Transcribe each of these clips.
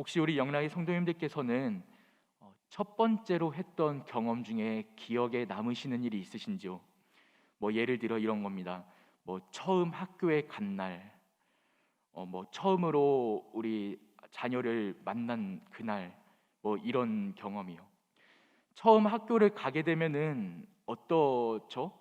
혹시 우리 영락의 성도님들께서는 첫 번째로 했던 경험 중에 기억에 남으시는 일이 있으신지요? 뭐 예를 들어 이런 겁니다. 뭐 처음 학교에 간 날, 뭐 처음으로 우리 자녀를 만난 그날, 뭐 이런 경험이요. 처음 학교를 가게 되면은 어떻죠?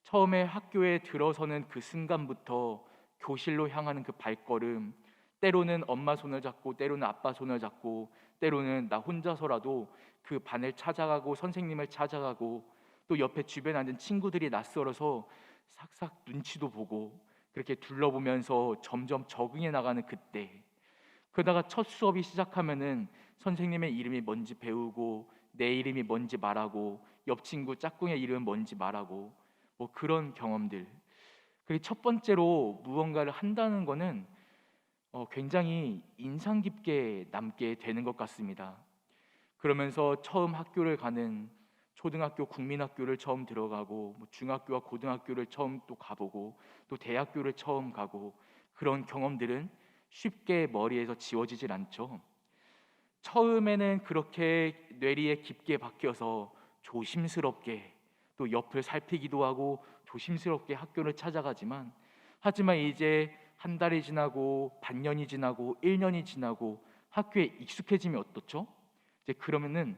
처음에 학교에 들어서는 그 순간부터 교실로 향하는 그 발걸음, 때로는 엄마 손을 잡고 때로는 아빠 손을 잡고 때로는 나 혼자서라도 그 반을 찾아가고 선생님을 찾아가고 또 옆에 주변에 앉은 친구들이 낯설어서 싹싹 눈치도 보고 그렇게 둘러보면서 점점 적응해 나가는 그때, 그러다가 첫 수업이 시작하면은 선생님의 이름이 뭔지 배우고 내 이름이 뭔지 말하고 옆 친구 짝꿍의 이름은 뭔지 말하고 뭐 그런 경험들. 그리고 첫 번째로 무언가를 한다는 거는 굉장히 인상 깊게 남게 되는 것 같습니다. 그러면서 처음 학교를 가는 초등학교 국민학교를 처음 들어가고 뭐 중학교와 고등학교를 처음 또 가보고 또 대학교를 처음 가고 그런 경험들은 쉽게 머리에서 지워지질 않죠. 처음에는 그렇게 뇌리에 깊게 박혀서 조심스럽게 또 옆을 살피기도 하고 조심스럽게 학교를 찾아가지만, 하지만 이제 한 달이 지나고 반년이 지나고 1년이 지나고 학교에 익숙해지면 어떻죠? 이제 그러면은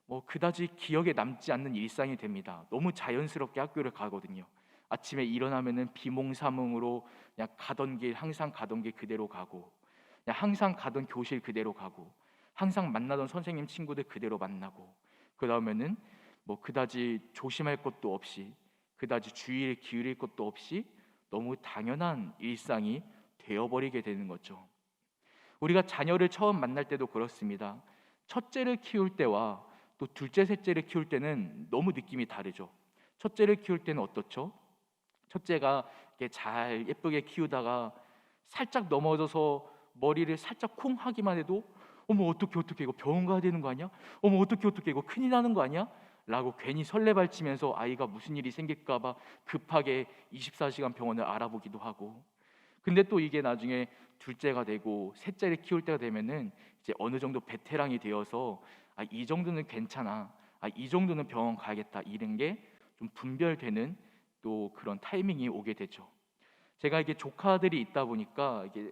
뭐 그다지 기억에 남지 않는 일상이 됩니다. 너무 자연스럽게 학교를 가거든요. 아침에 일어나면은 비몽사몽으로 그냥 가던 길, 항상 가던 길 그대로 가고, 그냥 항상 가던 교실 그대로 가고, 항상 만나던 선생님 친구들 그대로 만나고, 그 다음에는 뭐 그다지 조심할 것도 없이 그다지 주의를 기울일 것도 없이 너무 당연한 일상이 되어버리게 되는 거죠. 우리가 자녀를 처음 만날 때도 그렇습니다. 첫째를 키울 때와 또 둘째, 셋째를 키울 때는 너무 느낌이 다르죠. 첫째를 키울 때는 어떻죠? 첫째가 이렇게 잘 예쁘게 키우다가 살짝 넘어져서 머리를 살짝 콩 하기만 해도 어머 어떻게 이거 병원 가야 되는 거 아니야? 어머 어떻게 이거 큰일 나는 거 아니야? 라고 괜히 설레발치면서 아이가 무슨 일이 생길까 봐 급하게 24시간 병원을 알아보기도 하고, 근데 또 이게 나중에 둘째가 되고 셋째를 키울 때가 되면은 이제 어느 정도 베테랑이 되어서 이 정도는 괜찮아, 이 정도는 병원 가야겠다, 이런 게 좀 분별되는 또 그런 타이밍이 오게 되죠. 제가 이게 조카들이 있다 보니까 이게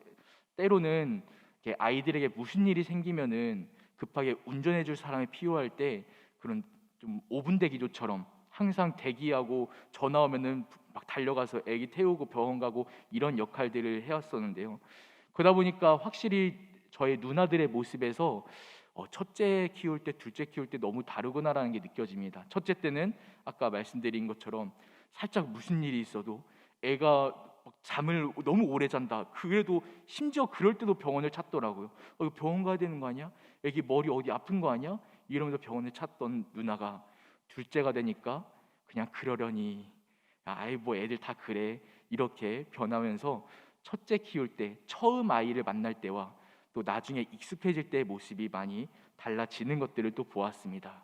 때로는 이렇게 아이들에게 무슨 일이 생기면은 급하게 운전해 줄 사람이 필요할 때 그런 좀 5분 대기조처럼 항상 대기하고 전화 오면은 막 달려가서 아기 태우고 병원 가고 이런 역할들을 해왔었는데요. 그러다 보니까 확실히 저의 누나들의 모습에서 첫째 키울 때 둘째 키울 때 너무 다르구나라는 게 느껴집니다. 첫째 때는 아까 말씀드린 것처럼 살짝 무슨 일이 있어도 애가 막 잠을 너무 오래 잔다, 그래도 심지어 그럴 때도 병원을 찾더라고요. 이거 병원 가야 되는 거 아니야? 애기 머리 어디 아픈 거 아니야? 이러면서 병원을 찾던 누나가 둘째가 되니까 그냥 그러려니, 아이 뭐 애들 다 그래, 이렇게 변하면서 첫째 키울 때 처음 아이를 만날 때와 또 나중에 익숙해질 때의 모습이 많이 달라지는 것들을 또 보았습니다.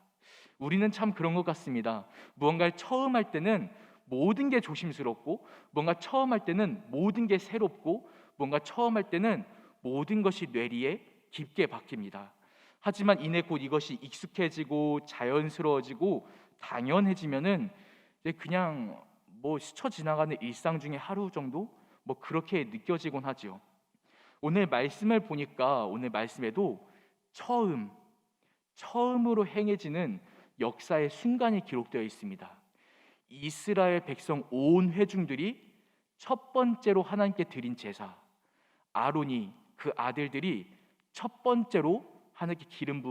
우리는 참 그런 것 같습니다. 무언가를 처음 할 때는 모든 게 조심스럽고, 뭔가 처음 할 때는 모든 게 새롭고, 뭔가 처음 할 때는 모든 것이 뇌리에 깊게 박힙니다. 하지만 이내 곧 이것이 익숙해지고 자연스러워지고 당연해지면은 이제 그냥 뭐 스쳐 지나가는 일상 중에 하루 정도, 뭐 그렇게 느껴지곤 하죠. 오늘 말씀을 보니까 오늘 말씀에도 처음으로 행해지는 역사의 순간이 기록되어 있습니다. 이스라엘 백성 온 회중들이 첫 번째로 하나님께 드린 제사, 아론이 그 아들들이 첫 번째로 하나님께 기름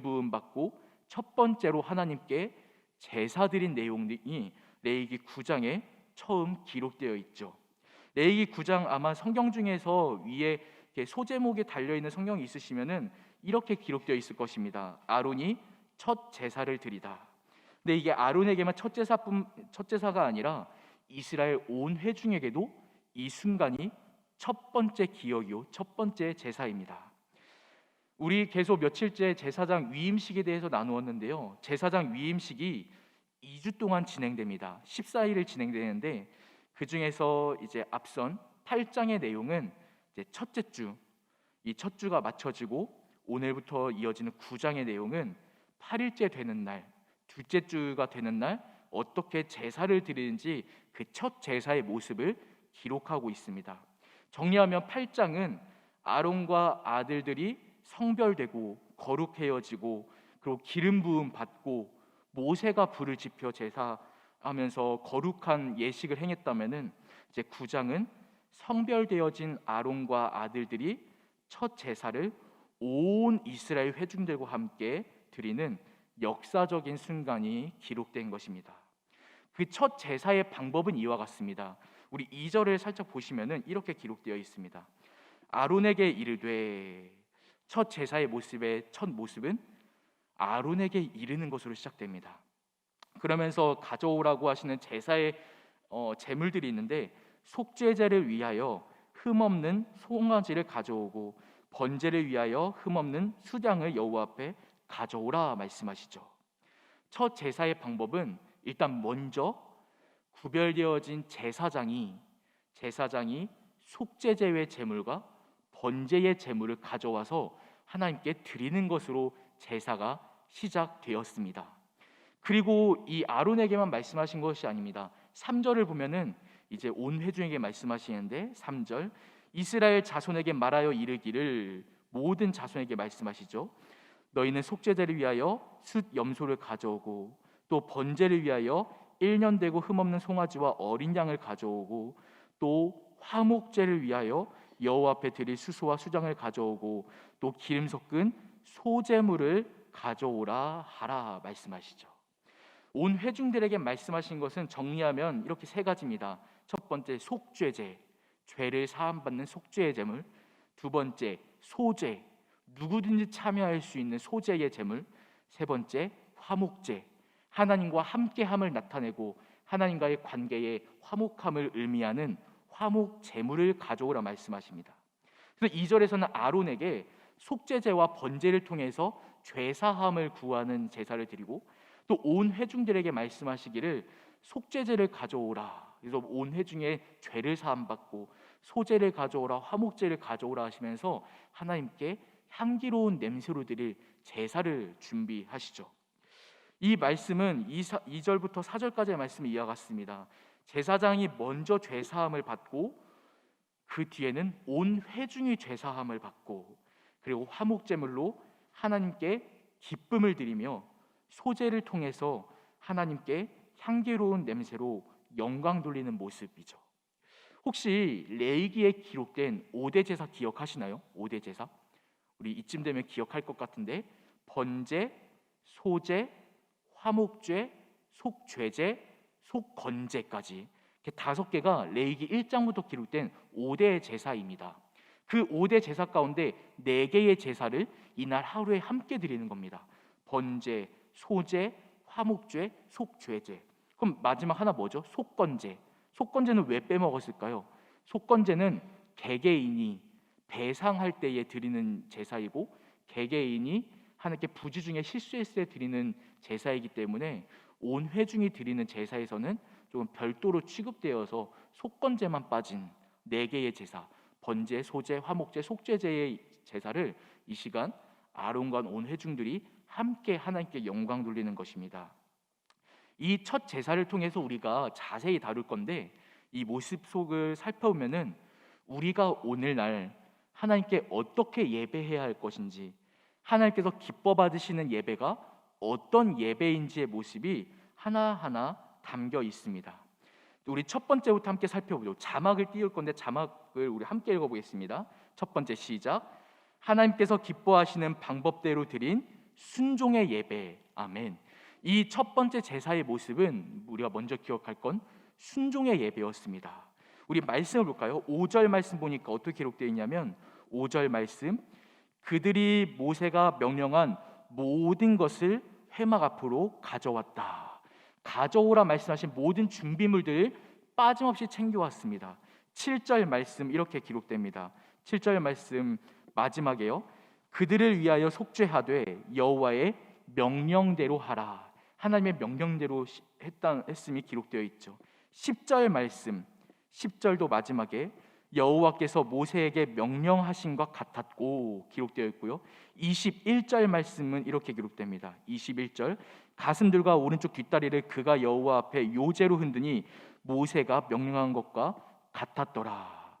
부음 받고 첫 번째로 하나님께 제사 드린 내용이 레위기 9장에 처음 기록되어 있죠. 레위기 9장 아마 성경 중에서 위에 이렇게 소제목에 달려 있는 성경이 있으시면은 이렇게 기록되어 있을 것입니다. 아론이 첫 제사를 드리다. 근데 이게 아론에게만 첫 제사가 아니라 이스라엘 온 회중에게도 이 순간이 첫 번째 기억이요, 첫 번째 제사입니다. 우리 계속 며칠째 제사장 위임식에 대해서 나누었는데요. 제사장 위임식이 2주 동안 진행됩니다. 14일을 진행되는데 그 중에서 이제 앞선 8장의 내용은 이제 첫째 주, 이 첫 주가 마쳐지고 오늘부터 이어지는 9장의 내용은 8일째 되는 날, 둘째 주가 되는 날 어떻게 제사를 드리는지 그 첫 제사의 모습을 기록하고 있습니다. 정리하면 8장은 아론과 아들들이 성별되고 거룩해져지고 그리고 기름 부음 받고 모세가 불을 지펴 제사하면서 거룩한 예식을 행했다면은 이제 9장은 성별되어진 아론과 아들들이 첫 제사를 온 이스라엘 회중들과 함께 드리는 역사적인 순간이 기록된 것입니다. 그 첫 제사의 방법은 이와 같습니다. 우리 2절을 살짝 보시면은 이렇게 기록되어 있습니다. 아론에게 이르되, 첫 제사의 모습의 첫 모습은 아론에게 이르는 것으로 시작됩니다. 그러면서 가져오라고 하시는 제사의 제물들이 있는데, 속죄제를 위하여 흠없는 송아지를 가져오고 번제를 위하여 흠없는 수량을 여호와 앞에 가져오라 말씀하시죠. 첫 제사의 방법은 일단 먼저 구별되어진 제사장이 속죄제의 제물과 번제의 제물을 가져와서 하나님께 드리는 것으로 제사가 시작되었습니다. 그리고 이 아론에게만 말씀하신 것이 아닙니다. 3절을 보면은 이제 온 회중에게 말씀하시는데 3절, 이스라엘 자손에게 말하여 이르기를, 모든 자손에게 말씀하시죠. 너희는 속죄제를 위하여 숫 염소를 가져오고 또 번제를 위하여 1년 되고 흠없는 송아지와 어린 양을 가져오고 또 화목제를 위하여 여호와 앞에 드릴 수소와 수장을 가져오고 또 기름 섞은 소제물을 가져오라 하라 말씀하시죠. 온 회중들에게 말씀하신 것은 정리하면 이렇게 세 가지입니다. 첫 번째, 속죄제, 죄를 사함받는 속죄의 제물. 두 번째, 소제, 누구든지 참여할 수 있는 소제의 제물. 세 번째, 화목제, 하나님과 함께함을 나타내고 하나님과의 관계에 화목함을 의미하는 화목 제물을 가져오라 말씀하십니다. 그래서 2절에서는 아론에게 속죄제와 번제를 통해서 죄사함을 구하는 제사를 드리고 또 온 회중들에게 말씀하시기를 속죄제를 가져오라. 그래서 온 회중의 죄를 사함받고 소제를 가져오라, 화목제를 가져오라 하시면서 하나님께 향기로운 냄새로 드릴 제사를 준비하시죠. 이 말씀은 2절부터 4절까지의 말씀이 이와 같습니다. 제사장이 먼저 죄사함을 받고 그 뒤에는 온 회중이 죄사함을 받고 그리고 화목제물로 하나님께 기쁨을 드리며 소제를 통해서 하나님께 향기로운 냄새로 영광 돌리는 모습이죠. 혹시 레위기에 기록된 5대 제사 기억하시나요? 5대 제사? 우리 이쯤 되면 기억할 것 같은데, 번제, 소제, 화목제, 속죄제, 속건제까지 이렇게 5개가 레위기 1장부터 기록된 5대 제사입니다. 그 5대 제사 가운데 4개의 제사를 이날 하루에 함께 드리는 겁니다. 번제, 소제, 화목제, 속죄제. 그럼 마지막 하나 뭐죠? 속건제. 속건제는 왜 빼먹었을까요? 속건제는 개개인이 배상할 때에 드리는 제사이고 개개인이 하나님께 부지 중에 실수했을 때 드리는 제사이기 때문에 온 회중이 드리는 제사에서는 조금 별도로 취급되어서 속건제만 빠진 4개의 제사, 번제, 소제, 화목제, 속죄제의 제사를 이 시간 아론과 온 회중들이 함께 하나님께 영광 돌리는 것입니다. 이 첫 제사를 통해서 우리가 자세히 다룰 건데, 이 모습 속을 살펴보면은 우리가 오늘날 하나님께 어떻게 예배해야 할 것인지, 하나님께서 기뻐 받으시는 예배가 어떤 예배인지의 모습이 하나하나 담겨 있습니다. 우리 첫 번째부터 함께 살펴보죠. 자막을 띄울 건데 자막을 우리 함께 읽어보겠습니다. 첫 번째 시작. 하나님께서 기뻐하시는 방법대로 드린 순종의 예배. 아멘. 이 첫 번째 제사의 모습은 우리가 먼저 기억할 건 순종의 예배였습니다. 우리 말씀을 볼까요? 5절 말씀 보니까 어떻게 기록되어 있냐면 5절 말씀, 그들이 모세가 명령한 모든 것을 회막 앞으로 가져왔다. 가져오라 말씀하신 모든 준비물들을 빠짐없이 챙겨왔습니다. 7절 말씀 이렇게 기록됩니다. 7절 말씀 마지막에요. 그들을 위하여 속죄하되 여호와의 명령대로 하라. 하나님의 명령대로 했음이 기록되어 있죠. 10절 말씀, 10절도 마지막에 여호와께서 모세에게 명령하신 것 같았고 기록되어 있고요. 21절 말씀은 이렇게 기록됩니다. 21절 가슴들과 오른쪽 뒷다리를 그가 여호와 앞에 요제로 흔드니 모세가 명령한 것과 같았더라.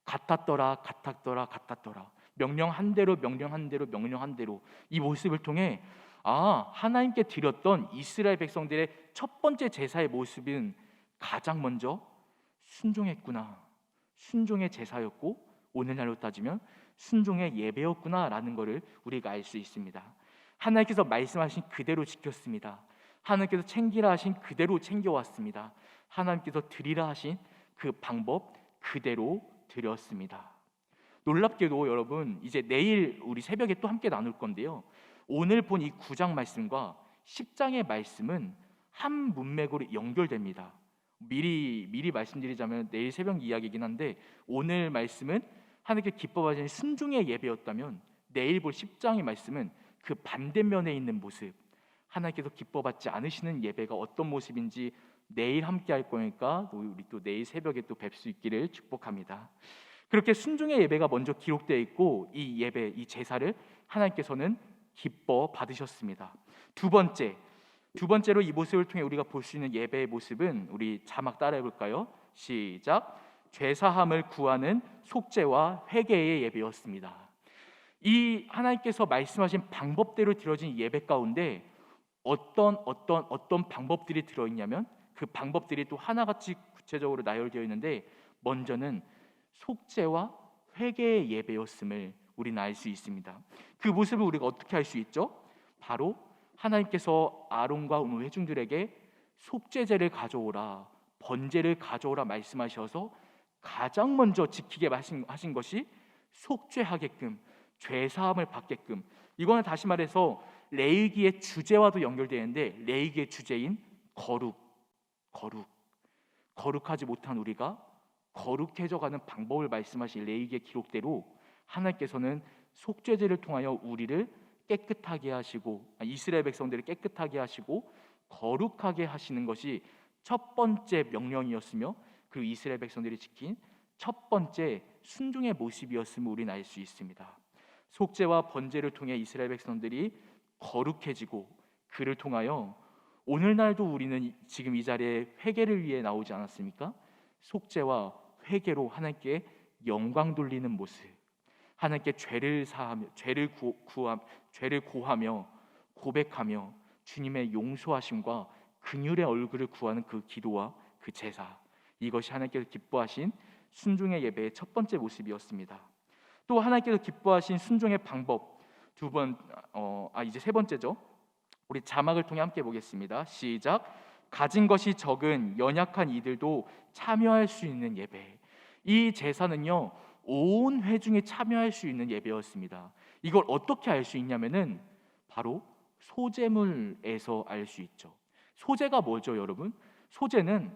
같았더라. 같았더라. 같았더라. 명령한 대로 명령한 대로 명령한 대로 이 모습을 통해 하나님께 드렸던 이스라엘 백성들의 첫 번째 제사의 모습은 가장 먼저 순종했구나. 순종의 제사였고 오늘날로 따지면 순종의 예배였구나라는 것을 우리가 알 수 있습니다. 하나님께서 말씀하신 그대로 지켰습니다. 하나님께서 챙기라 하신 그대로 챙겨왔습니다. 하나님께서 드리라 하신 그 방법 그대로 드렸습니다. 놀랍게도 여러분 이제 내일 우리 새벽에 또 함께 나눌 건데요. 오늘 본 이 9장 말씀과 10장의 말씀은 한 문맥으로 연결됩니다. 미리 말씀드리자면 내일 새벽 이야기이긴 한데 오늘 말씀은 하나님께 기뻐하시는 순종의 예배였다면 내일 볼 10장의 말씀은 그 반대면에 있는 모습, 하나님께서 기뻐받지 않으시는 예배가 어떤 모습인지 내일 함께 할 거니까 우리 또 내일 새벽에 또 뵐 수 있기를 축복합니다. 그렇게 순종의 예배가 먼저 기록되어 있고 이 예배, 이 제사를 하나님께서는 기뻐 받으셨습니다. 두 번째로 이 모습을 통해 우리가 볼 수 있는 예배의 모습은 우리 자막 따라해 볼까요? 시작. 죄사함을 구하는 속죄와 회개의 예배였습니다. 이 하나님께서 말씀하신 방법대로 드려진 예배 가운데 어떤 방법들이 들어있냐면 그 방법들이 또 하나같이 구체적으로 나열되어 있는데 먼저는 속죄와 회개의 예배였음을 우리는 알 수 있습니다. 그 모습을 우리가 어떻게 알 수 있죠? 바로 하나님께서 아론과 온 회중들에게 속죄제를 가져오라, 번제를 가져오라 말씀하셔서 가장 먼저 지키게 하신 것이 속죄하게끔, 죄사함을 받게끔. 이거는 다시 말해서 레위기의 주제와도 연결되는데 레위기의 주제인 거룩하지 못한 우리가 거룩해져가는 방법을 말씀하신 레위기의 기록대로 하나님께서는 속죄제를 통하여 우리를 깨끗하게 하시고 이스라엘 백성들을 깨끗하게 하시고 거룩하게 하시는 것이 첫 번째 명령이었으며 그리고 이스라엘 백성들이 지킨 첫 번째 순종의 모습이었음을 우리는 알 수 있습니다. 속죄와 번제를 통해 이스라엘 백성들이 거룩해지고 그를 통하여 오늘날도 우리는 지금 이 자리에 회개를 위해 나오지 않았습니까? 속죄와 회개로 하나님께 영광 돌리는 모습, 하나님께 죄를 사하며 죄를 고하며 고백하며 주님의 용서하심과 긍휼의 얼굴을 구하는 그 기도와 그 제사, 이것이 하나님께서 기뻐하신 순종의 예배의 첫 번째 모습이었습니다. 또 하나님께서 기뻐하신 순종의 방법 이제 세 번째죠. 우리 자막을 통해 함께 보겠습니다. 시작. 가진 것이 적은 연약한 이들도 참여할 수 있는 예배. 이 제사는요 온 회중이 참여할 수 있는 예배였습니다. 이걸 어떻게 알 수 있냐면은 바로 소제물에서 알 수 있죠. 소제가 뭐죠, 여러분? 소제는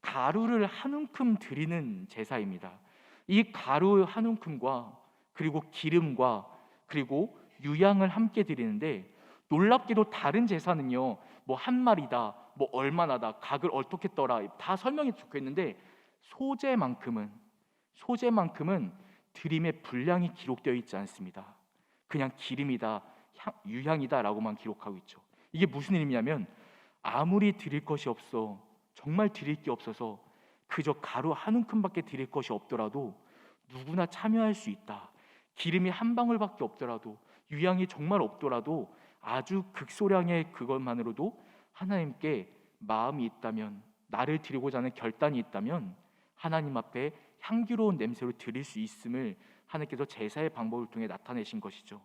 가루를 한 움큼 드리는 제사입니다. 이 가루 한 움큼과 그리고 기름과 그리고 유향을 함께 드리는데 놀랍게도 다른 제사는요 뭐 한 마리다, 뭐 얼마나다, 각을 어떻게 떠라 다 설명이 적혀 있는데 소제만큼은 드림의 분량이 기록되어 있지 않습니다. 그냥 기름이다, 유향이다라고만 기록하고 있죠. 이게 무슨 의미냐면 아무리 드릴 것이 없어, 정말 드릴 게 없어서 그저 가루 한 움큼밖에 드릴 것이 없더라도 누구나 참여할 수 있다. 기름이 한 방울밖에 없더라도, 유향이 정말 없더라도 아주 극소량의 그것만으로도 하나님께 마음이 있다면, 나를 드리고자 하는 결단이 있다면 하나님 앞에 향기로운 냄새로 드릴 수 있음을 하나님께서 제사의 방법을 통해 나타내신 것이죠.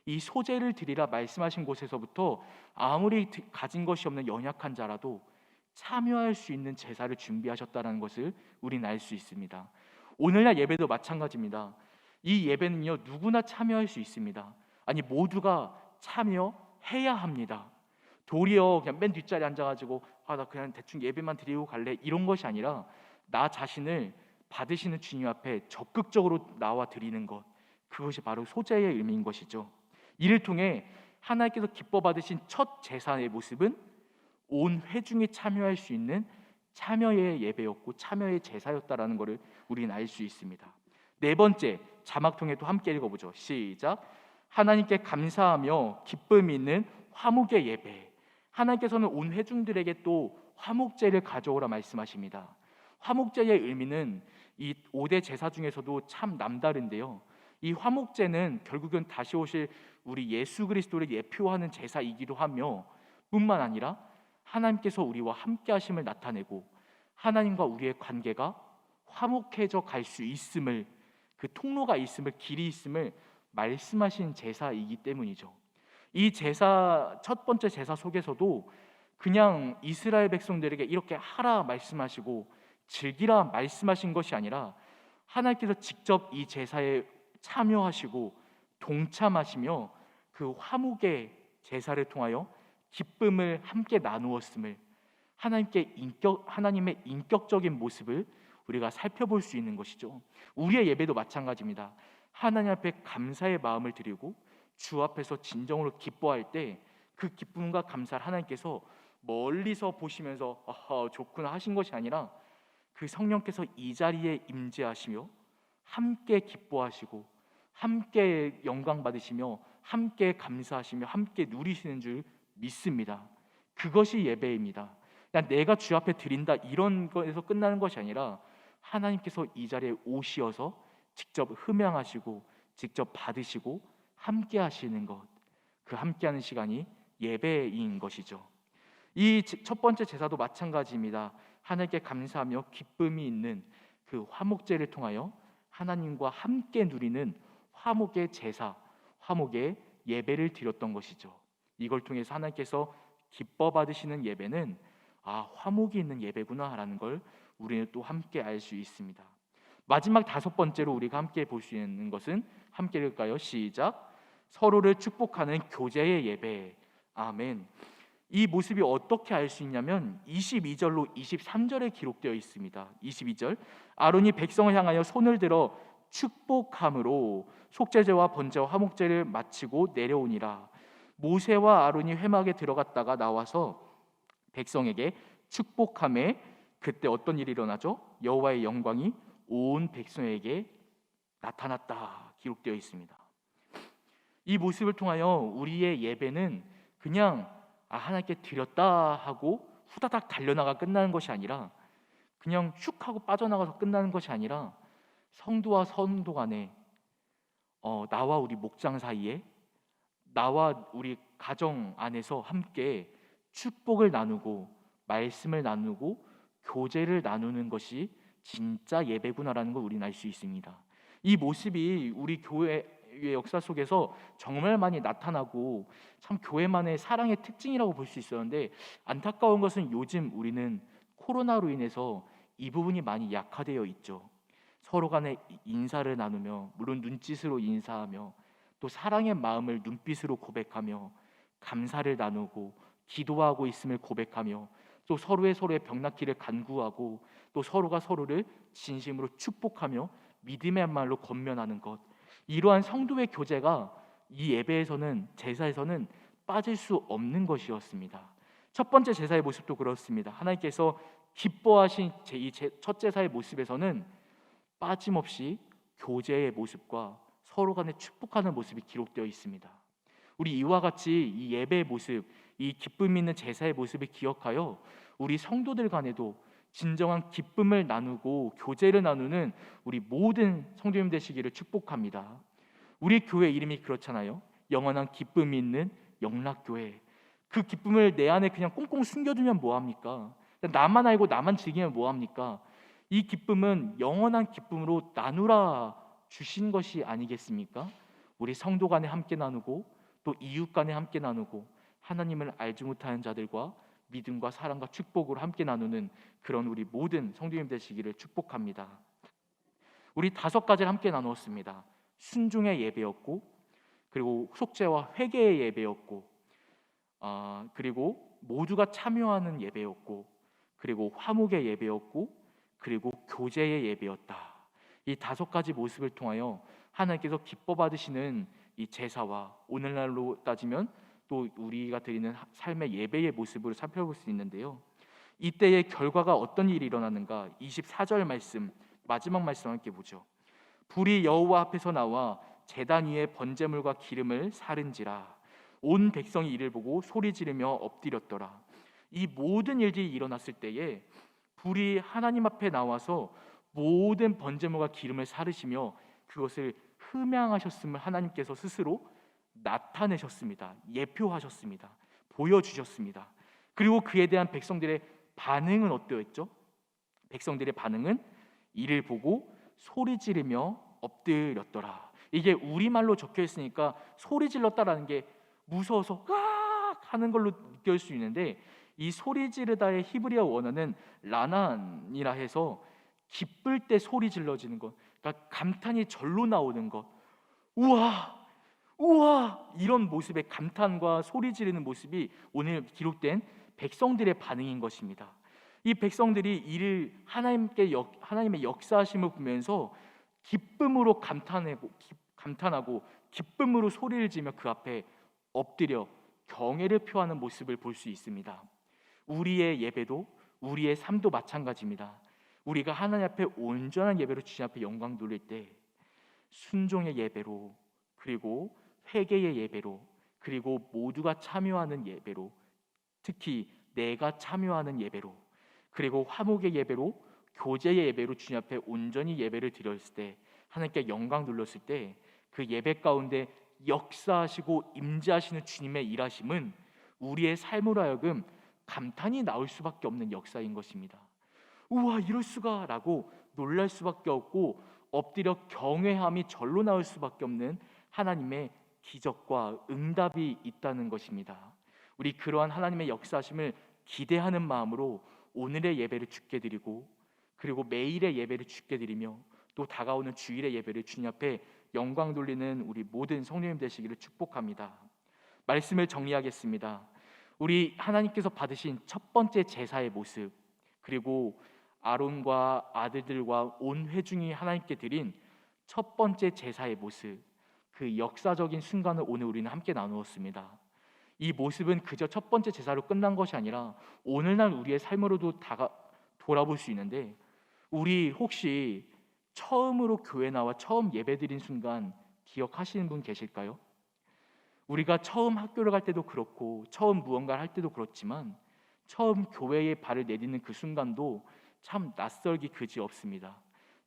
이 소제를 드리라 말씀하신 곳에서부터 아무리 가진 것이 없는 연약한 자라도 참여할 수 있는 제사를 준비하셨다는 것을 우리는 알 수 있습니다. 오늘날 예배도 마찬가지입니다. 이 예배는요 누구나 참여할 수 있습니다. 아니 모두가 참여해야 합니다. 도리어 그냥 맨 뒷자리에 앉아가지고 나 그냥 대충 예배만 드리고 갈래 이런 것이 아니라 나 자신을 받으시는 주님 앞에 적극적으로 나와 드리는 것, 그것이 바로 소제의 의미인 것이죠. 이를 통해 하나님께서 기뻐 받으신 첫 제사의 모습은 온 회중이 참여할 수 있는 참여의 예배였고 참여의 제사였다라는 것을 우리는 알 수 있습니다. 네 번째, 자막 통해 또 함께 읽어보죠. 시작. 하나님께 감사하며 기쁨이 있는 화목의 예배. 하나님께서는 온 회중들에게 또 화목제를 가져오라 말씀하십니다. 화목제의 의미는 이 5대 제사 중에서도 참 남다른데요, 이 화목제는 결국은 다시 오실 우리 예수 그리스도를 예표하는 제사이기도 하며 뿐만 아니라 하나님께서 우리와 함께 하심을 나타내고 하나님과 우리의 관계가 화목해져 갈 수 있음을, 그 통로가 있음을, 길이 있음을 말씀하신 제사이기 때문이죠. 이 제사, 첫 번째 제사 속에서도 그냥 이스라엘 백성들에게 이렇게 하라 말씀하시고 즐기라 말씀하신 것이 아니라 하나님께서 직접 이 제사에 참여하시고 동참하시며 그 화목의 제사를 통하여 기쁨을 함께 나누었음을, 하나님의 인격적인 모습을 우리가 살펴볼 수 있는 것이죠. 우리의 예배도 마찬가지입니다. 하나님 앞에 감사의 마음을 드리고 주 앞에서 진정으로 기뻐할 때 그 기쁨과 감사를 하나님께서 멀리서 보시면서 좋구나 하신 것이 아니라 그 성령께서 이 자리에 임재하시며 함께 기뻐하시고 함께 영광 받으시며 함께 감사하시며 함께 누리시는 줄 믿습니다. 그것이 예배입니다. 그냥 내가 주 앞에 드린다 이런 거에서 끝나는 것이 아니라 하나님께서 이 자리에 오시어서 직접 흠양하시고 직접 받으시고 함께 하시는 것, 그 함께하는 시간이 예배인 것이죠. 이 첫 번째 제사도 마찬가지입니다. 하나님께 감사하며 기쁨이 있는 그 화목제를 통하여 하나님과 함께 누리는 화목의 제사, 화목의 예배를 드렸던 것이죠. 이걸 통해서 하나님께서 기뻐 받으시는 예배는 화목이 있는 예배구나라는 걸 우리는 또 함께 알 수 있습니다. 마지막 다섯 번째로 우리가 함께 볼 수 있는 것은, 함께 읽을까요? 시작. 서로를 축복하는 교제의 예배. 아멘. 이 모습이 어떻게 알 수 있냐면 22절로 23절에 기록되어 있습니다. 22절, 아론이 백성을 향하여 손을 들어 축복함으로 속죄제와 번제와 화목제를 마치고 내려오니라. 모세와 아론이 회막에 들어갔다가 나와서 백성에게 축복함에 그때 어떤 일이 일어나죠? 여호와의 영광이 온 백성에게 나타났다 기록되어 있습니다. 이 모습을 통하여 우리의 예배는 그냥 하나님께 드렸다 하고 후다닥 달려나가 끝나는 것이 아니라, 그냥 슉 하고 빠져나가서 끝나는 것이 아니라 성도와 성도 간에, 나와 우리 목장 사이에, 나와 우리 가정 안에서 함께 축복을 나누고 말씀을 나누고 교제를 나누는 것이 진짜 예배구나라는 걸 우리는 알 수 있습니다. 이 모습이 우리 교회의 역사 속에서 정말 많이 나타나고 참 교회만의 사랑의 특징이라고 볼 수 있었는데, 안타까운 것은 요즘 우리는 코로나로 인해서 이 부분이 많이 약화되어 있죠. 서로 간에 인사를 나누며, 물론 눈짓으로 인사하며, 또 사랑의 마음을 눈빛으로 고백하며 감사를 나누고 기도하고 있음을 고백하며, 또 서로의 병낫기를 간구하고, 또 서로가 서로를 진심으로 축복하며 믿음의 말로 권면하는 것, 이러한 성도의 교제가 이 예배에서는, 제사에서는 빠질 수 없는 것이었습니다. 첫 번째 제사의 모습도 그렇습니다. 하나님께서 기뻐하신 이 첫 제사의 모습에서는 빠짐없이 교제의 모습과 서로 간에 축복하는 모습이 기록되어 있습니다. 우리 이와 같이 이 예배의 모습, 이 기쁨 있는 제사의 모습을 기억하여 우리 성도들 간에도 진정한 기쁨을 나누고 교제를 나누는 우리 모든 성도님 되시기를 축복합니다. 우리 교회 이름이 그렇잖아요. 영원한 기쁨이 있는 영락교회. 그 기쁨을 내 안에 그냥 꽁꽁 숨겨두면 뭐합니까? 나만 알고 나만 즐기면 뭐합니까? 이 기쁨은 영원한 기쁨으로 나누라 주신 것이 아니겠습니까? 우리 성도 간에 함께 나누고, 또 이웃 간에 함께 나누고, 하나님을 알지 못하는 자들과 믿음과 사랑과 축복으로 함께 나누는 그런 우리 모든 성도님 되시기를 축복합니다. 우리 다섯 가지를 함께 나누었습니다. 순종의 예배였고, 그리고 속죄와 회개의 예배였고, 그리고 모두가 참여하는 예배였고, 그리고 화목의 예배였고, 그리고 교제의 예배였다. 이 다섯 가지 모습을 통하여 하나님께서 기뻐 받으시는 이 제사와, 오늘날로 따지면 또 우리가 드리는 삶의 예배의 모습을 살펴볼 수 있는데요, 이때의 결과가 어떤 일이 일어나는가? 24절 말씀, 마지막 말씀 함께 보죠. 불이 여호와 앞에서 나와 제단 위에 번제물과 기름을 사른지라. 온 백성이 이를 보고 소리 지르며 엎드렸더라. 이 모든 일들이 일어났을 때에 불이 하나님 앞에 나와서 모든 번제물과 기름을 사르시며 그것을 흠양하셨음을 하나님께서 스스로 나타내셨습니다. 예표하셨습니다. 보여주셨습니다. 그리고 그에 대한 백성들의 반응은 어떠했죠? 백성들의 반응은 이를 보고 소리 지르며 엎드렸더라. 이게 우리말로 적혀 있으니까 소리 질렀다라는 게 무서워서 으악 하는 걸로 느낄 수 있는데, 이 소리 지르다의 히브리어 원어는 라난이라 해서 기쁠 때 소리 질러지는 것, 그러니까 감탄이 절로 나오는 것, 우와 우와 이런 모습의 감탄과 소리 지르는 모습이 오늘 기록된 백성들의 반응인 것입니다. 이 백성들이 이를 하나님의 역사하심을 보면서 기쁨으로 감탄하고 기쁨으로 소리를 지며 그 앞에 엎드려 경외를 표하는 모습을 볼 수 있습니다. 우리의 예배도, 우리의 삶도 마찬가지입니다. 우리가 하나님 앞에 온전한 예배로 주님 앞에 영광 돌릴 때 순종의 예배로, 그리고 회개의 예배로, 그리고 모두가 참여하는 예배로, 특히 내가 참여하는 예배로, 그리고 화목의 예배로, 교제의 예배로 주님 앞에 온전히 예배를 드렸을 때, 하나님께 영광 돌렸을 때 그 예배 가운데 역사하시고 임재하시는 주님의 일하심은 우리의 삶으로 하여금 감탄이 나올 수밖에 없는 역사인 것입니다. 우와 이럴 수가 라고 놀랄 수밖에 없고 엎드려 경외함이 절로 나올 수밖에 없는 하나님의 기적과 응답이 있다는 것입니다. 우리 그러한 하나님의 역사하심을 기대하는 마음으로 오늘의 예배를 주께 드리고, 그리고 매일의 예배를 주께 드리며, 또 다가오는 주일의 예배를 주님 앞에 영광 돌리는 우리 모든 성도님 되시기를 축복합니다. 말씀을 정리하겠습니다. 우리 하나님께서 받으신 첫 번째 제사의 모습, 그리고 아론과 아들들과 온 회중이 하나님께 드린 첫 번째 제사의 모습, 그 역사적인 순간을 오늘 우리는 함께 나누었습니다. 이 모습은 그저 첫 번째 제사로 끝난 것이 아니라 오늘날 우리의 삶으로도 돌아볼 수 있는데, 우리 혹시 처음으로 교회 나와 처음 예배드린 순간 기억하시는 분 계실까요? 우리가 처음 학교를 갈 때도 그렇고 처음 무언가를 할 때도 그렇지만 처음 교회에 발을 내딛는 그 순간도 참 낯설기 그지없습니다.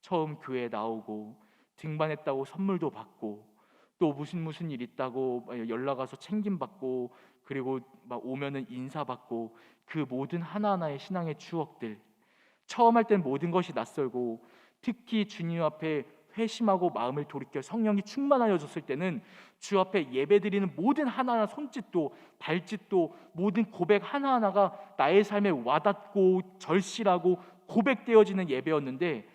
처음 교회에 나오고 등반했다고 선물도 받고, 또 무슨 일 있다고 연락 와서 챙김받고, 그리고 막 오면은 인사받고, 그 모든 하나하나의 신앙의 추억들, 처음 할 땐 모든 것이 낯설고, 특히 주님 앞에 회심하고 마음을 돌이켜 성령이 충만하여졌을 때는 주 앞에 예배드리는 모든 하나하나 손짓도 발짓도 모든 고백 하나하나가 나의 삶에 와닿고 절실하고 고백되어지는 예배였는데,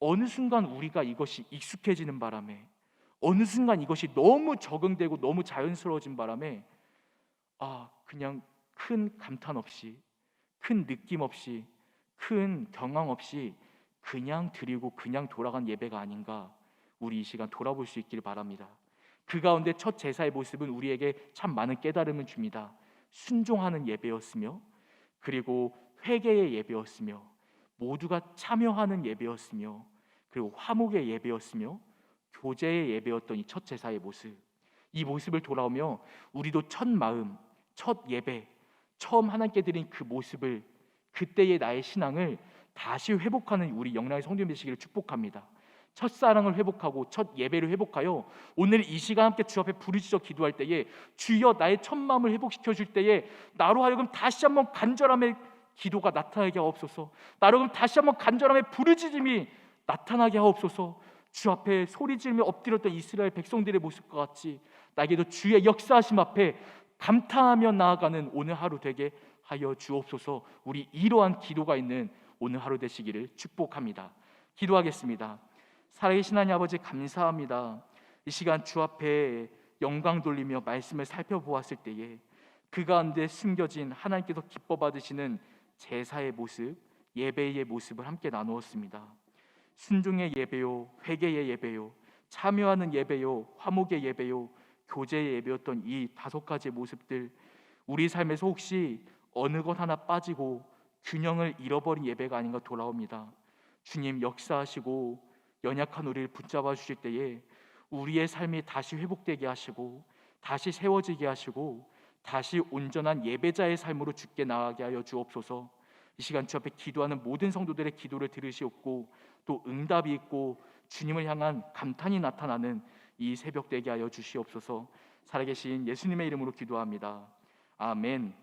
어느 순간 우리가 이것이 익숙해지는 바람에, 어느 순간 이것이 너무 적응되고 너무 자연스러워진 바람에 그냥 큰 감탄 없이, 큰 느낌 없이, 큰 경황 없이 그냥 드리고 그냥 돌아간 예배가 아닌가, 우리 이 시간 돌아볼 수 있기를 바랍니다. 그 가운데 첫 제사의 모습은 우리에게 참 많은 깨달음을 줍니다. 순종하는 예배였으며, 그리고 회개의 예배였으며, 모두가 참여하는 예배였으며, 그리고 화목의 예배였으며, 교제의 예배였던 이 첫 제사의 모습, 이 모습을 돌아오며 우리도 첫 마음, 첫 예배, 처음 하나님께 드린 그 모습을, 그때의 나의 신앙을 다시 회복하는 우리 영랑의 성도님 되시기를 축복합니다. 첫사랑을 회복하고 첫 예배를 회복하여 오늘 이 시간 함께 주 앞에 부르짖어 기도할 때에 주여 나의 첫 마음을 회복시켜 줄 때에 나로 하여금 다시 한번 간절함의 기도가 나타나게 하옵소서. 나로 하여금 다시 한번 간절함의 부르짖음이 나타나게 하옵소서. 주 앞에 소리 지르며 엎드렸던 이스라엘 백성들의 모습과 같이 나에게도 주의 역사하심 앞에 감탄하며 나아가는 오늘 하루 되게 하여 주옵소서. 우리 이러한 기도가 있는 오늘 하루 되시기를 축복합니다. 기도하겠습니다. 살아계신 하나님 아버지, 감사합니다. 이 시간 주 앞에 영광 돌리며 말씀을 살펴보았을 때에 그 가운데 숨겨진 하나님께서 기뻐 받으시는 제사의 모습, 예배의 모습을 함께 나누었습니다. 순종의 예배요, 회개의 예배요, 참여하는 예배요, 화목의 예배요, 교제의 예배였던 이 5가지의 모습들, 우리 삶에서 혹시 어느 것 하나 빠지고 균형을 잃어버린 예배가 아닌가 돌아옵니다. 주님 역사하시고 연약한 우리를 붙잡아 주실 때에 우리의 삶이 다시 회복되게 하시고 다시 세워지게 하시고 다시 온전한 예배자의 삶으로 주께 나아가게 하여 주옵소서. 이 시간 주 앞에 기도하는 모든 성도들의 기도를 들으시옵고 또 응답이 있고 주님을 향한 감탄이 나타나는 이 새벽 되게 하여 주시옵소서. 살아계신 예수님의 이름으로 기도합니다. 아멘.